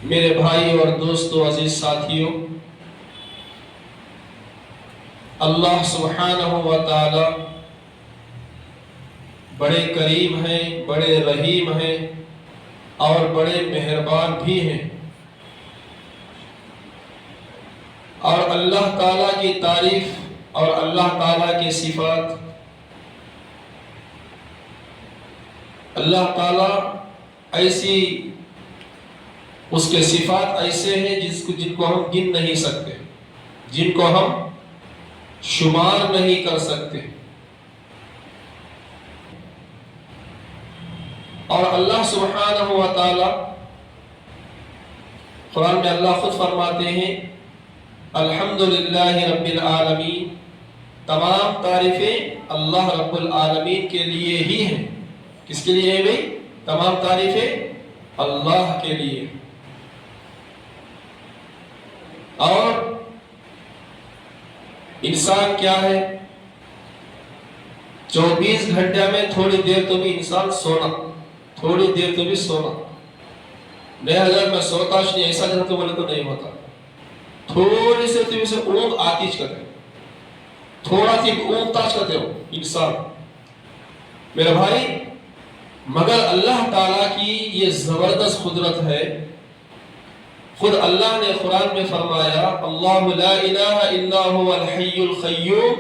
میرے بھائی اور دوستو عزیز ساتھیوں، اللہ سبحانہ و تعالی بڑے کریم ہیں، بڑے رحیم ہیں اور بڑے مہربان بھی ہیں، اور اللہ تعالیٰ کی تعریف اور اللہ تعالیٰ کی صفات، اللہ تعالیٰ ایسی اس کے صفات ایسے ہیں جن کو ہم گن نہیں سکتے، جن کو ہم شمار نہیں کر سکتے، اور اللہ سبحانہ و تعالی قرآن میں اللہ خود فرماتے ہیں الحمدللہ رب العالمین، تمام تعریفیں اللہ رب العالمین کے لیے ہی ہیں۔ کس کے لیے ہے بھائی؟ تمام تعریفیں اللہ کے لیے۔ اور انسان کیا ہے؟ 24 گھنٹے میں تھوڑی دیر تو بھی انسان سونا، تھوڑی دیر تو بھی سونا۔ نہیں اگر میں سوتا نہیں ایسا جاتا بولے تو نہیں ہوتا، تھوڑی سے تو اسے اونگ آتیش کرتے، تھوڑا سی اونگ تاش کرتے ہو انسان میرے بھائی، مگر اللہ تعالیٰ کی یہ زبردست قدرت ہے۔ خود اللہ نے قرآن میں فرمایا اللہ لا الہ الا هو الحی القیوم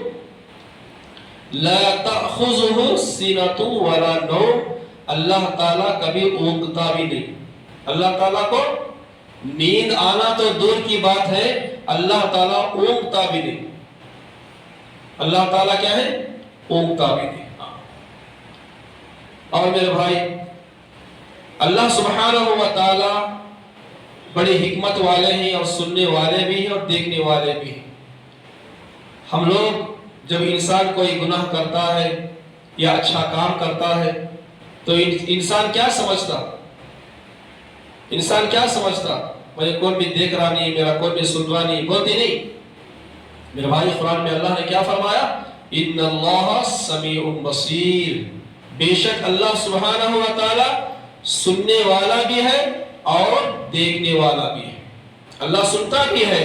لا تأخذہ سنۃ ولا نوم، اللہ تعالیٰ کبھی اونگتا بھی نہیں۔ اللہ تعالیٰ کو نیند آنا تو دور کی بات ہے، اللہ تعالیٰ اونگتا بھی نہیں۔ اللہ تعالیٰ کیا ہے؟ اونگتا بھی نہیں۔ اور میرے بھائی، اللہ سبحانہ و تعالی بڑی حکمت والے ہیں، اور سننے والے بھی ہیں اور دیکھنے والے بھی ہیں۔ ہم لوگ جب انسان کوئی گناہ کرتا ہے یا اچھا کام کرتا ہے تو انسان کیا سمجھتا؟ انسان کیا سمجھتا؟ مجھے کوئی بھی دیکھ رہا نہیں، میرا کوئی بھی سن رہا نہیں، بولتی نہیں۔ میرے بھائی قرآن میں اللہ نے کیا فرمایا؟ ان اللہ سمیع بصیر، بے شک اللہ سبحانہ و تعالی سننے والا بھی ہے اور دیکھنے والا بھی ہے۔ اللہ سنتا بھی ہے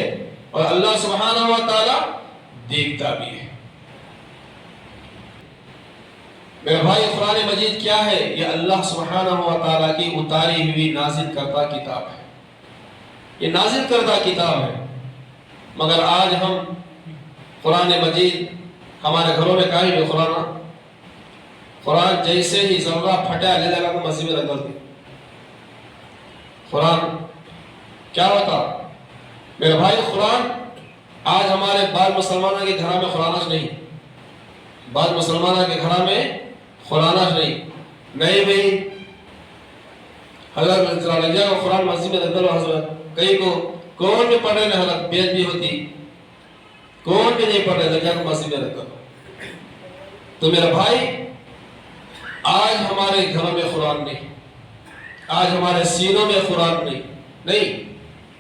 اور اللہ سبحانہ و تعالی دیکھتا بھی ہے۔ میرے بھائی قرآن مجید کیا ہے؟ یہ اللہ سبحانہ و تعالی کی اتاری ہوئی نازل کردہ کتاب ہے، یہ نازل کردہ کتاب ہے۔ مگر آج ہم قرآن مجید ہمارے گھروں میں کہیں بھی قرآن جیسے ہی ذرہ پھٹا لے لگا تو مسجد میں رکھ دی۔ قرآن کیا ہوتا میرے بھائی؟ قرآن آج ہمارے بعض مسلمانوں کے گھر میں قرآن نہیں، بعض مسلمانوں کے گھر میں قرآن نہیں بھائی، حضرت لگ جائے قرآن مسجد میں رکھ دو، حضرت کئی کو کون بھی پڑھ رہے ہیں، حضرت بیعت بھی ہوتی، کون بھی نہیں پڑھ رہے، لگ جائے مسجد میں رکھ دو۔ تو میرے بھائی آج ہمارے گھروں میں قرآن نہیں، آج ہمارے سینوں میں قرآن نہیں۔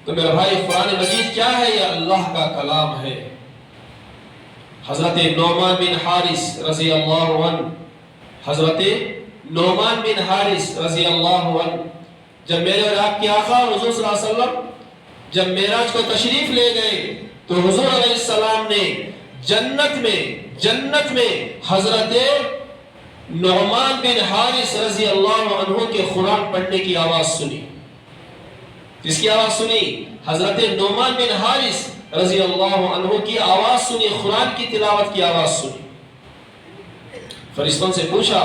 تو میرے بھائی قرآن مجید کیا ہے؟ یہ اللہ کا کلام ہے۔ حضرت نعمان بن حارث رضی اللہ عنہ، حضرت نعمان بن حارث رضی اللہ عنہ جب میرے اور آپ کے آقا حضور صلی اللہ علیہ وسلم جب معراج کو تشریف لے گئے تو حضور علیہ السلام نے جنت میں حضرت نعمان بن حارث رضی اللہ عنہ کے قرآن پڑھنے کی آواز سنی۔ کس کی آواز سنی؟ حضرت نعمان بن حارث رضی اللہ عنہ کی آواز سنی، قرآن کی تلاوت کی آواز سنی۔ فرشتوں سے پوچھا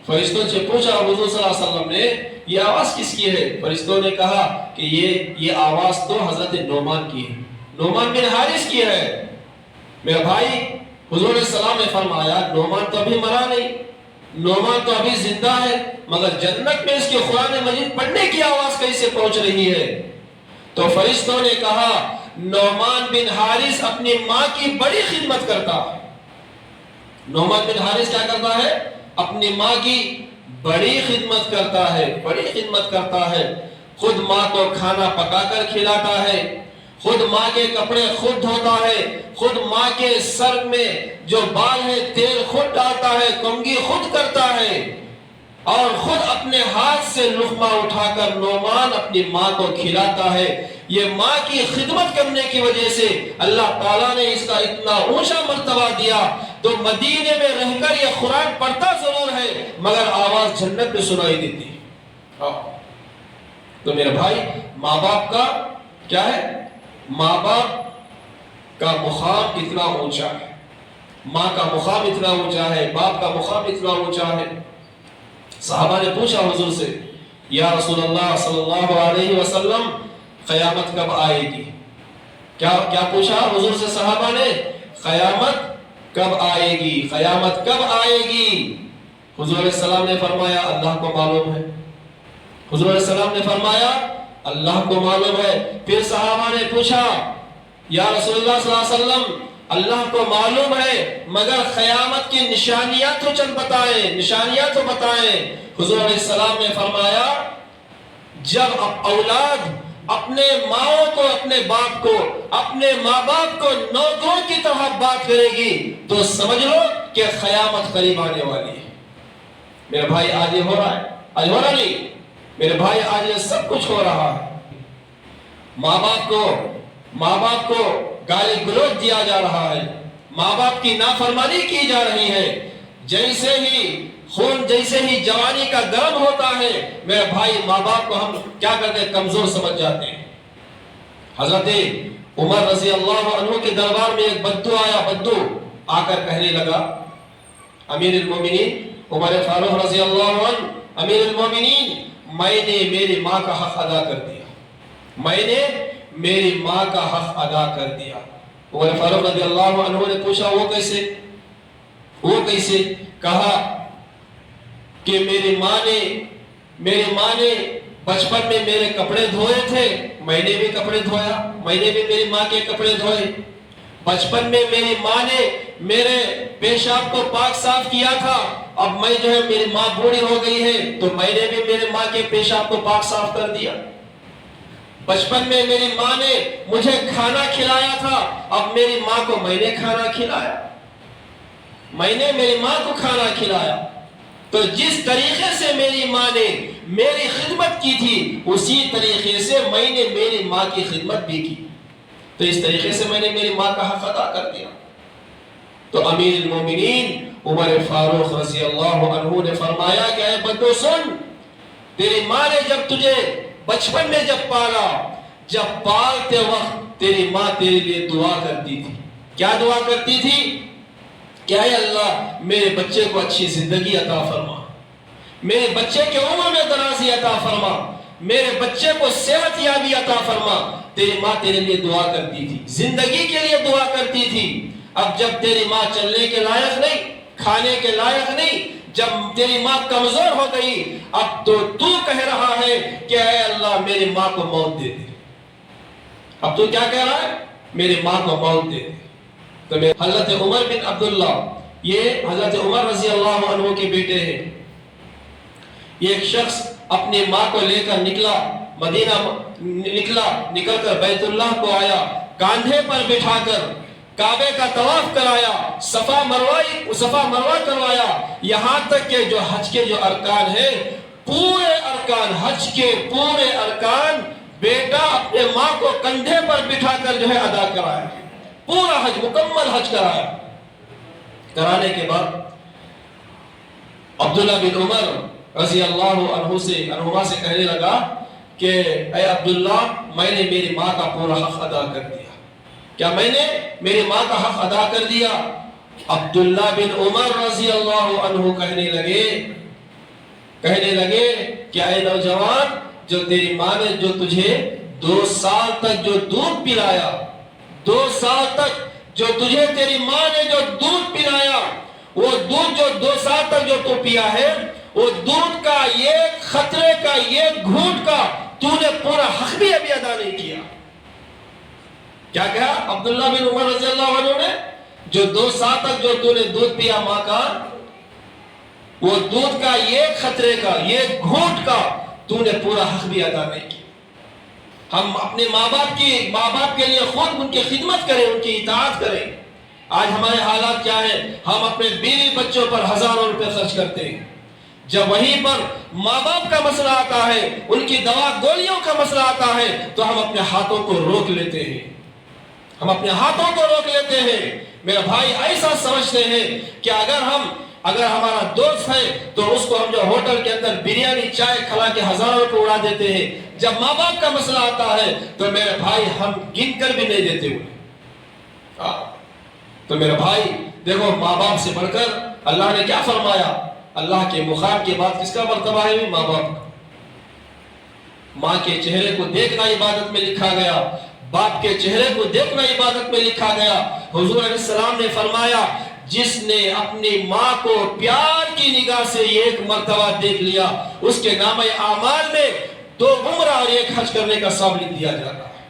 حضور صلی اللہ علیہ وسلم نے یہ آواز کس کی ہے؟ فرشتوں نے کہا کہ یہ آواز تو حضرت نعمان کی ہے، نعمان بن حارث کی ہے۔ میرے بھائی حضور علیہ السلام نے فرمایا نعمان تو ابھی مرا نہیں، نعمان تو ابھی زندہ ہے، مگر جنت میں اس کے قرآن مجید پڑھنے کی آواز کیسے پہنچ رہی ہے؟ تو فرشتوں نے کہا نعمان بن حارث اپنی ماں کی بڑی خدمت کرتا ہے۔ نعمان بن حارث کیا کرتا ہے؟ اپنی ماں کی بڑی خدمت کرتا ہے، خود ماں کو کھانا پکا کر کھلاتا ہے، خود ماں کے کپڑے خود دھوتا ہے، خود ماں کے سر میں جو بال ہے تیل خود ڈالتا ہے، کنگھی خود کرتا ہے۔ اور خود اپنے ہاتھ سے لقمہ اٹھا کر نعمان اپنی ماں کو کھلاتا ہے. یہ ماں کی خدمت کرنے کی وجہ سے اللہ تعالیٰ نے اس کا اتنا اونچا مرتبہ دیا. تو مدینے میں رہ کر یہ قرآن پڑھتا ضرور ہے مگر آواز جنت میں سنائی دیتی. تو میرے بھائی ماں باپ کا کیا ہے؟ ماں باپ کا مقام اتنا اونچا ہے، ماں کا مقام اتنا اونچا ہے، باپ کا مقام اتنا اونچا ہے. صحابہ نے پوچھا حضور سے، یا رسول اللہ صلی اللہ علیہ وسلم قیامت کب آئے گی؟ کیا پوچھا حضور سے صحابہ نے؟ قیامت کب آئے گی؟ قیامت کب آئے گی؟ حضور علیہ السلام نے فرمایا اللہ کو معلوم ہے. حضور علیہ السلام نے فرمایا اللہ کو معلوم ہے. پھر صحابہ نے پوچھا یا رسول اللہ صلی اللہ علیہ وسلم اللہ کو معلوم ہے مگر قیامت کی نشانیاں تو چند بتائیں، نشانیاں تو بتائیں. حضور علیہ السلام نے فرمایا جب اولاد اپنے ماں کو، اپنے باپ کو، اپنے ماں باپ کو نوکروں کی طرح بات کرے گی تو سمجھ لو کہ قیامت قریب آنے والی ہے. میرے بھائی آج یہ ہو رہا ہے؟ آج ہو رہا نہیں؟ میرے بھائی آج یہ سب کچھ ہو رہا ہے. ماں باپ کو گالی گلوچ دیا جا رہا ہے، ماں باپ کی نافرمانی کی جا رہی ہے. جیسے ہی جوانی کا گرم ہوتا ہے میرے بھائی ماں باپ کو ہم کیا کرتے ہیں؟ کمزور سمجھ جاتے ہیں. حضرت عمر رضی اللہ عنہ کے دربار میں ایک بدو آیا. بدو آ کر کہنے لگا امیر المومنین عمر فاروق رضی اللہ عنہ، امیر المومنین میں نے میری ماں کا حق ادا کر دیا، میں نے میری ماں کا حق ادا کر دیا. عمر فاروق رضی اللہ عنہ نے پوچھا وہ کیسے؟ کہا کہ میری ماں نے بچپن میں میرے کپڑے دھوئے تھے، میں نے بھی کپڑے دھویا، میں نے بھی میری ماں کے کپڑے دھوئے. بچپن میں میری ماں نے میرے پیشاب کو پاک صاف کیا تھا، اب میں میری ماں بوڑھی ہو گئی ہے تو میں نے بھی میری ماں کے پیشاب کو پاک صاف کر دیا. بچپن میں میری ماں نے مجھے کھانا کھلایا تھا، اب میری ماں کو میں نے کھانا کھلایا، میں نے میری ماں کو کھانا کھلایا. تو جس طریقے سے میری ماں نے میری خدمت کی تھی اسی طریقے سے میں نے میری ماں کی خدمت بھی کی. تو اس طریقے سے میں نے میری ماں کا حق ادا کر دیا. تو امیر المومنین عمر فاروق رضی اللہ عنہ نے فرمایا کہ اے بدو سن، تیری ماں نے جب تجھے بچپن میں جب پالا، جب پالتے وقت تیری ماں تیرے لیے دعا کرتی تھی. کیا دعا کرتی تھی؟ کہ اے اللہ میرے بچے کو اچھی زندگی عطا فرما، میرے بچے کے عمر میں درازی عطا فرما، میرے بچے کو صحت یابی عطا فرما. تیری ماں تیرے لیے دعا کرتی تھی، زندگی کے لیے دعا کرتی تھی. اب جب تیری ماں چلنے کے لائق نہیں، کھانے کے لائق نہیں، جب تیری ماں کمزور ہو گئی، اب تو کہہ رہا ہے کہ اے اللہ میری ماں کو موت دے دے. اب تو کیا کہہ رہا ہے؟ میری ماں کو موت دے دے. تو حضرت عمر بن عبداللہ، یہ حضرت عمر رضی اللہ عنہ کے بیٹے ہیں. یہ ایک شخص اپنی ماں کو لے کر نکلا، مدینہ نکل کر بیت اللہ کو آیا، کاندھے پر بٹھا کر کعبے کا طواف کرایا، صفا مروہ کروایا. یہاں تک کہ جو حج کے جو ارکان ہیں، پورے ارکان، حج کے پورے ارکان بیٹا اپنے ماں کو کندھے پر بٹھا کر ادا کرایا. پورا حج، مکمل حج کرایا. کرانے کے بعد عبداللہ بن عمر رضی اللہ عنہما سے کہنے لگا کہ اے عبداللہ میں نے میری ماں کا پورا حق ادا کر دیا. کیا میں نے میری ماں کا حق ادا کر دیا؟ عبداللہ بن عمر رضی اللہ عنہ کہنے لگے کہ اے نوجوان، جو تیری ماں نے جو تجھے 2 سال تک جو دودھ پلایا، 2 سال تک جو تجھے تیری ماں نے جو دودھ پلایا، وہ دودھ جو 2 سال تک جو تو پیا ہے، وہ دودھ کا یہ خطرے کا، یہ گھونٹ کا تو نے پورا حق بھی ابھی ادا نہیں کیا. کیا کہا عبداللہ بن عمر رضی اللہ عنہ نے؟ جو 2 سال تک جو تو نے دودھ پیا ماں کا، وہ دودھ کا یہ خطرے کا، یہ گھونٹ کا تو نے پورا حق بھی ادا نہیں کیا. ہم اپنے ماں باپ کے لیے خود ان کی خدمت کریں، ان کی اطاعت کریں. آج ہمارے حالات کیا ہیں؟ ہم اپنے بیوی بچوں پر ہزاروں روپے خرچ کرتے ہیں، جب وہیں پر ماں باپ کا مسئلہ آتا ہے، ان کی دوا گولیوں کا مسئلہ آتا ہے، تو ہم اپنے ہاتھوں کو روک لیتے ہیں، ہم اپنے ہاتھوں کو روک لیتے ہیں۔ میرے بھائی ایسا سمجھتے ہیں کہ اگر ہمارا دوست ہے تو اس کو ہم جو ہوٹل کے اندر بریانی چائے کھلا کے ہزاروں روپے اڑا دیتے ہیں، جب ماں باپ کا مسئلہ آتا ہے تو میرے بھائی ہم گن کر بھی نہیں دیتے ہوئے۔ تو میرے بھائی دیکھو، ماں باپ سے بڑھ کر اللہ نے کیا فرمایا؟ اللہ کے مقام کے بعد کس کا مرتبہ ہے؟ ماں باپ کا۔ ماں کے چہرے کو دیکھنا عبادت میں لکھا گیا، باپ کے چہرے کو دیکھنا عبادت میں لکھا گیا۔ حضور علیہ السلام نے فرمایا، جس نے اپنی ماں کو پیار کی نگاہ سے ایک مرتبہ دیکھ لیا، اس کے نامہ اعمال میں 2 عمرہ اور 1 حج کرنے کا ثواب لکھ دیا جاتا ہے۔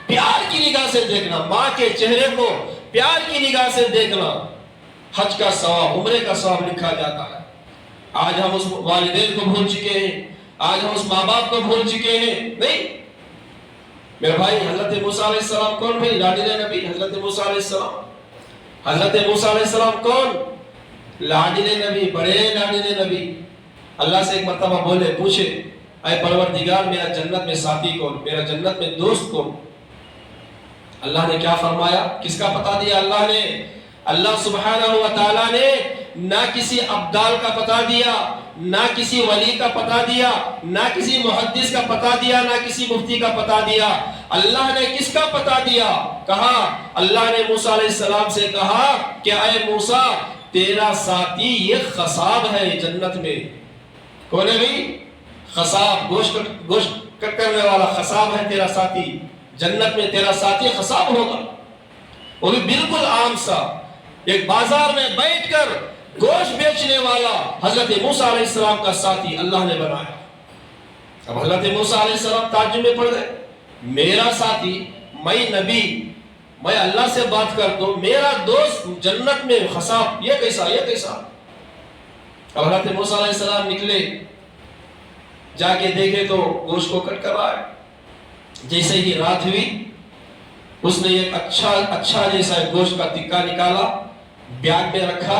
پیار کی نگاہ سے دیکھنا، ماں کے چہرے کو پیار کی نگاہ سے دیکھنا، حج کا ثواب، عمرے کا ثواب لکھا جاتا ہے۔ آج ہم اس والدین کو بھول چکے ہیں، آج ہم اس ماں باپ کو بھول چکے ہیں۔ نہیں میرے بھائی، حضرت موسیٰ علیہ السلام کون بھائی؟ لاڈلے نبی حضرت موسیٰ علیہ السلام۔ حضرت موسیٰ علیہ السلام کون؟ لاڈلے نبی، بڑے لاڈلے نبی۔ اللہ سے ایک مرتبہ بولے، پوچھے، اے پروردگار میرا جنت میں ساتھی کون، میرا جنت میں دوست کون؟ اللہ نے کیا فرمایا؟ کس کا پتہ دیا اللہ نے؟ اللہ سبحانہ و تعالیٰ نے نہ کسی ابدال کا پتہ دیا، نہ کسی ولی کا پتہ دیا، نہ کسی محدث کا پتہ دیا، نہ کسی مفتی کا پتہ دیا۔ اللہ نے کس کا پتہ دیا؟ کہا، اللہ نے موسیٰ علیہ السلام سے کہا کہ اے موسیٰ، تیرا ساتھی یہ خصاب ہے جنت میں۔ کون ہے بھئی؟ خصاب، گوشت کٹ کرنے والا خصاب ہے تیرا ساتھی جنت میں۔ تیرا ساتھی خصاب ہوگا، وہ بھی بالکل عام سا، ایک بازار میں بیٹھ کر گوشت بیچنے والا حضرت موسیٰ علیہ السلام کا ساتھی اللہ نے بنایا۔ اب حضرت موسیٰ علیہ السلام تعجب میں پڑ گئے، میرا ساتھی، میں نبی، میں اللہ سے بات کرتا ہوں، میرا دوست جنت میں خصاب، یہ کیسا؟ اب حضرت موسیٰ علیہ السلام نکلے، جا کے دیکھے تو گوشت کو کٹ کر آئے۔ جیسے ہی رات ہوئی، اس نے ایک اچھا جیسا گوشت کا ٹکا نکالا، بیگ میں رکھا۔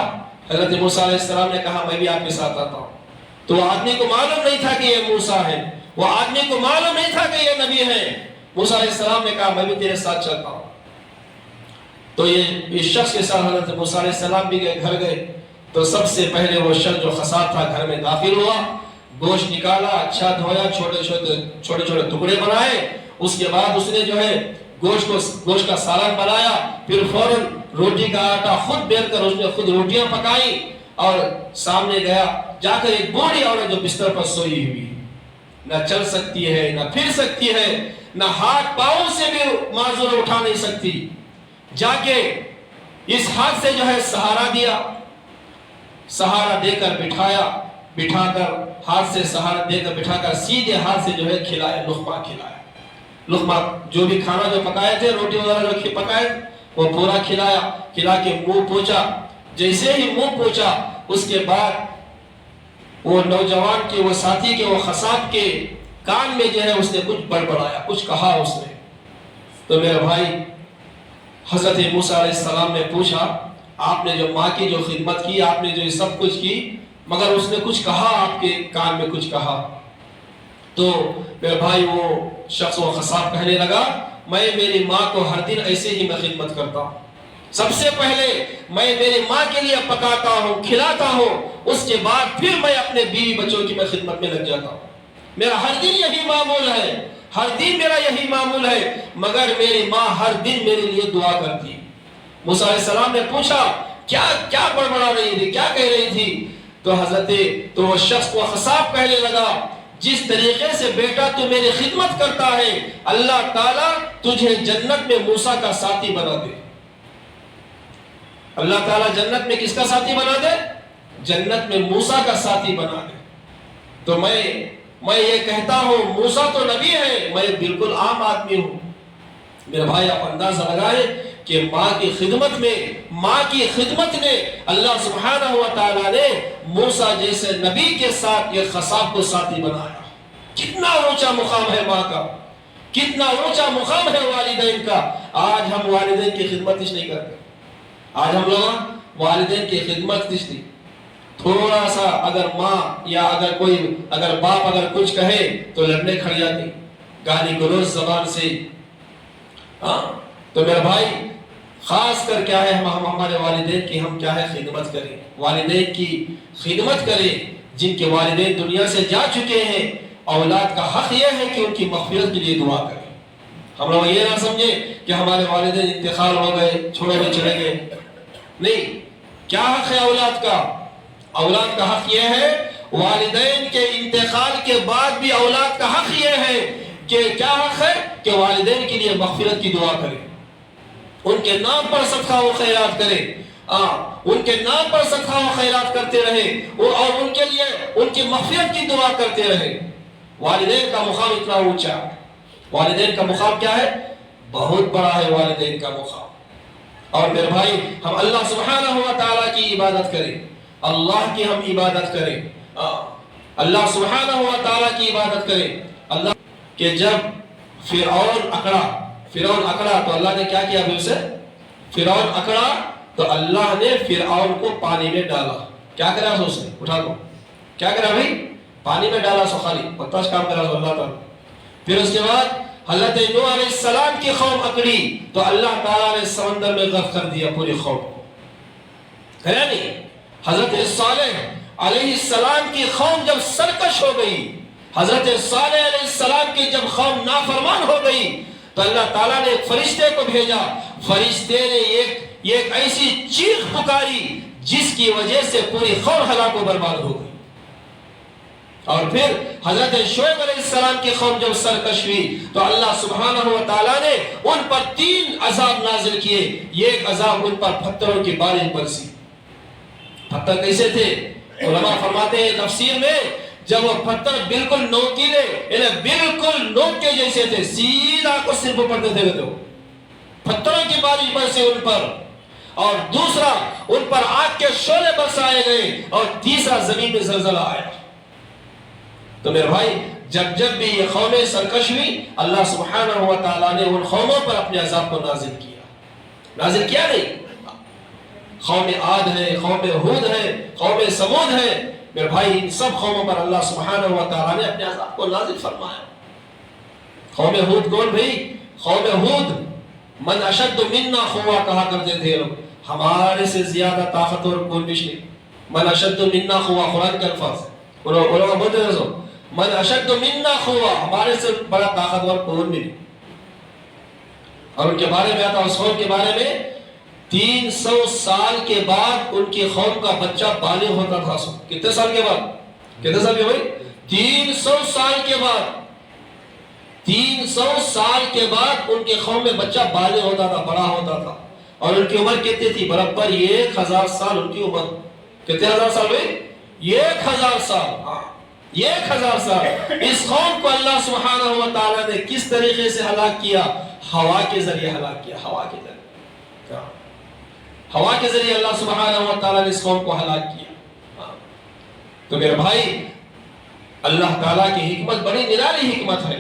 حضرت موسیٰ علیہ السلام نے کہا، میں بھی آپ کے ساتھ آتا ہوں۔ تو وہ آدمی کو معلوم نہیں تھا کہ یہ موسیٰ ہے، وہ آدمی کو معلوم نہیں تھا کہ یہ نبی ہے۔ موسیٰ علیہ السلام نے کہا، میں بھی تیرے ساتھ چلتا ہوں۔ تو یہ شخص کے ساتھ حضرت موسیٰ علیہ السلام بھی گھر گئے۔ تو سب سے پہلے وہ شخص جو خصاب تھا گھر میں داخل ہوا، گوشت نکالا، اچھا دھویا، چھوٹے ٹکڑے بنائے۔ اس کے بعد اس نے جو ہے گوشت کا سالن بنایا، پھر فوراً روٹی کا آٹا خود بیل کر اس نے خود روٹیاں پکائی اور سامنے گیا۔ جا کر ایک بوڑھی عورت جو بستر پر سوئی ہوئی، نہ چل سکتی ہے، نہ پھر سکتی ہے، نہ ہاتھ پاؤں سے بھی معذور اٹھا نہیں سکتی، جا کے اس ہاتھ سے جو ہے سہارا دیا، سہارا دے کر بٹھا کر ہاتھ سے سہارا دے کر بٹھا کر سیدھے ہاتھ سے جو ہے کھلایا، لقمہ جو بھی کھانا جو پکائے تھے، روٹی وغیرہ جو پکائے وہ پورا کھلا کے منہ پوچھا۔ جیسے ہی منہ پوچھا، اس کے بعد وہ نوجوان کے، وہ ساتھی کے، وہ خصاب کے کان میں جو ہے اس نے کچھ بڑبڑایا، کچھ کہا اس نے۔ تو میرے بھائی، حضرت موسیٰ علیہ السلام نے پوچھا، آپ نے جو ماں کی جو خدمت کی، آپ نے جو سب کچھ کی، مگر اس نے کچھ کہا، آپ کے کان میں کچھ کہا۔ تو میرے بھائی، وہ شخص، وہ خصاب کہنے لگا، میں میری ماں کو ہر دن ایسے ہی میں خدمت کرتا ہوں۔ سب سے پہلے میں میری ماں کے لیے پکاتا ہوں، کھلاتا ہوں، اس کے بعد پھر میں اپنے بیوی بچوں کی میں خدمت میں لگ جاتا ہوں۔ میرا ہر دن یہی معمول ہے، ہر دن میرا یہی معمول ہے، مگر میری ماں ہر دن میرے لیے دعا کرتی۔ موسیٰ علیہ السلام نے پوچھا، کیا بڑبڑا رہی تھی، کیا کہہ رہی تھی؟ تو وہ شخص، وہ خصاب کہنے لگا، جس طریقے سے بیٹا تو میری خدمت کرتا ہے، اللہ تعالیٰ تجھے جنت میں موسیٰ کا ساتھی بنا دے۔ اللہ تعالیٰ جنت میں کس کا ساتھی بنا دے؟ جنت میں موسیٰ کا ساتھی بنا دے۔ تو میں یہ کہتا ہوں، موسیٰ تو نبی ہے، میں بالکل عام آدمی ہوں۔ میرے بھائی، آپ اندازہ لگائیں کہ ماں کی خدمت میں اللہ سبحانہ و تعالیٰ نے موسیٰ جیسے نبی کے ساتھ یہ خصاب کو ساتھی بنایا۔ کتنا اونچا مقام ہے ماں کا، کتنا اونچا مقام ہے والدین کا۔ آج ہم والدین کی خدمت نہیں کرتے، آج ہم لوگ والدین کی خدمت نہیں، تھوڑا سا اگر ماں یا اگر باپ اگر کچھ کہے تو لڑنے کھڑ جاتی، گالی گلوچ زبان سے. تو میرا بھائی خاص کر کیا ہے ہمارے والدین کی ہم کیا ہے خدمت کریں، والدین کی خدمت کریں جن کے والدین دنیا سے جا چکے ہیں. اولاد کا حق یہ ہے کہ ان کی مغفرت کے لیے دعا کریں. ہم لوگ یہ نہ سمجھیں کہ ہمارے والدین انتقال ہو گئے چھوڑے ہوئے چلے گئے. نہیں، کیا حق ہے اولاد کا؟ اولاد کا حق یہ ہے والدین کے انتقال کے بعد بھی اولاد کا حق یہ ہے کہ کیا حق ہے کہ والدین کے لیے مغفرت کی دعا کرے، ان کے نام پر صدقہ و خیرات کرے، ان کے نام پر صدقہ و خیرات کرتے رہے اور ان کے لیے ان کی مغفرت کی دعا کرتے رہے. والدین کا مقام اتنا اونچا، والدین کا مقام کیا ہے؟ بہت بڑا ہے والدین کا مقام. اور میرے بھائی ہم اللہ سبحانہ و تعالیٰ کی عبادت کریں، اللہ کی ہم عبادت کریں، اللہ سبحانہ و تعالیٰ کی عبادت کریں. اللہ کہ جب فرعون اکڑا تو اللہ نے کیا کیا ابھی اسے؟ فرعون اکڑا تو اللہ نے فرعون کو پانی میں ڈالا. کیا کرا اس نے؟ اٹھا دو. کیا کرا بھائی؟ پانی میں ڈالا سو خالی پتاش کام کرا سو اللہ تعالیٰ. پھر اس کے بعد حضرت نوح علیہ السلام کی قوم اکڑی تو اللہ تعالیٰ نے سمندر میں غرق کر دیا پوری قوم کو. ہے نہیں؟ حضرت صالح علیہ السلام کی قوم جب سرکش ہو گئی، حضرت صالح علیہ السلام کی جب قوم نافرمان ہو گئی تو اللہ تعالیٰ نے ایک فرشتے کو بھیجا. فرشتے نے ایک ایسی چیخ پکاری جس کی وجہ سے پوری قوم ہلاک و برباد ہو گئی. اور پھر حضرت شعیب علیہ السلام کی قوم جب سرکش ہوئی تو اللہ سبحانہ و تعالیٰ نے ان پر 3 عذاب نازل کیے. ایک عذاب ان پر پتھروں کی بارش برسی. پتھر کیسے تھے؟ علماء فرماتے ہیں تفسیر میں جب وہ پتھر بالکل نوکیلے یعنی بالکل نوک کے جیسے تھے، سیدھا کو سر پر پڑتے تھے تو پتھروں کی بارش برسی ان پر. اور دوسرا ان پر آگ کے شعلے برسائے گئے اور تیسرا زمین میں زلزلہ آیا. تو میرے بھائی جب بھی یہ قومیں سرکش ہوئی اللہ سبحانہ و تعالیٰ نے ان قوموں پر اپنے عذاب کو نازل کیا نہیں. قوم عاد ہے، قوم ہود ہے، قوم سمود ہے، میرے بھائی ان سب قوموں پر اللہ سبحانہ و تعالیٰ نے اپنے عذاب کو نازل فرمایا. قوم ہود کون بھائی؟ قوم ہود من اشد منا قوہ کہا کرتے تھے لوگ، ہمارے سے زیادہ طاقتور کون بھی نہیں. من اشد منا قوہ قرآن کے الفاظ علماء بولتے ہیں من اشد منا قوہ، ہمارے سے بڑا طاقتور کون بھی نہیں. اور ان کے بارے میں آتا اس قوم کے بارے میں 300 سال کے بعد ان کی قوم کا بچہ بالغ ہوتا تھا. کتنے سال کے بعد؟ کتنے سال کے بھائی؟ 300 سال کے بعد. 300 سال کے بعد ان کے قوم میں بچہ بالغ ہوتا تھا، بڑا ہوتا تھا. اور ان کی عمر کتنی تھی؟ برابر 1000 سال ان کی عمر. کتنے ہزار سال بھائی؟ 1000 سال. 1000 سال. اس قوم کو اللہ سبحانہ و تعالیٰ نے کس طریقے سے ہلاک کیا؟ ہوا کے ذریعے ہلاک کیا. ہوا کے ذریعے اللہ سبحانہ و تعالیٰ نے اس قوم کو ہلاک کیا. تو میرے بھائی اللہ تعالیٰ کی حکمت بڑی نرالی حکمت ہے.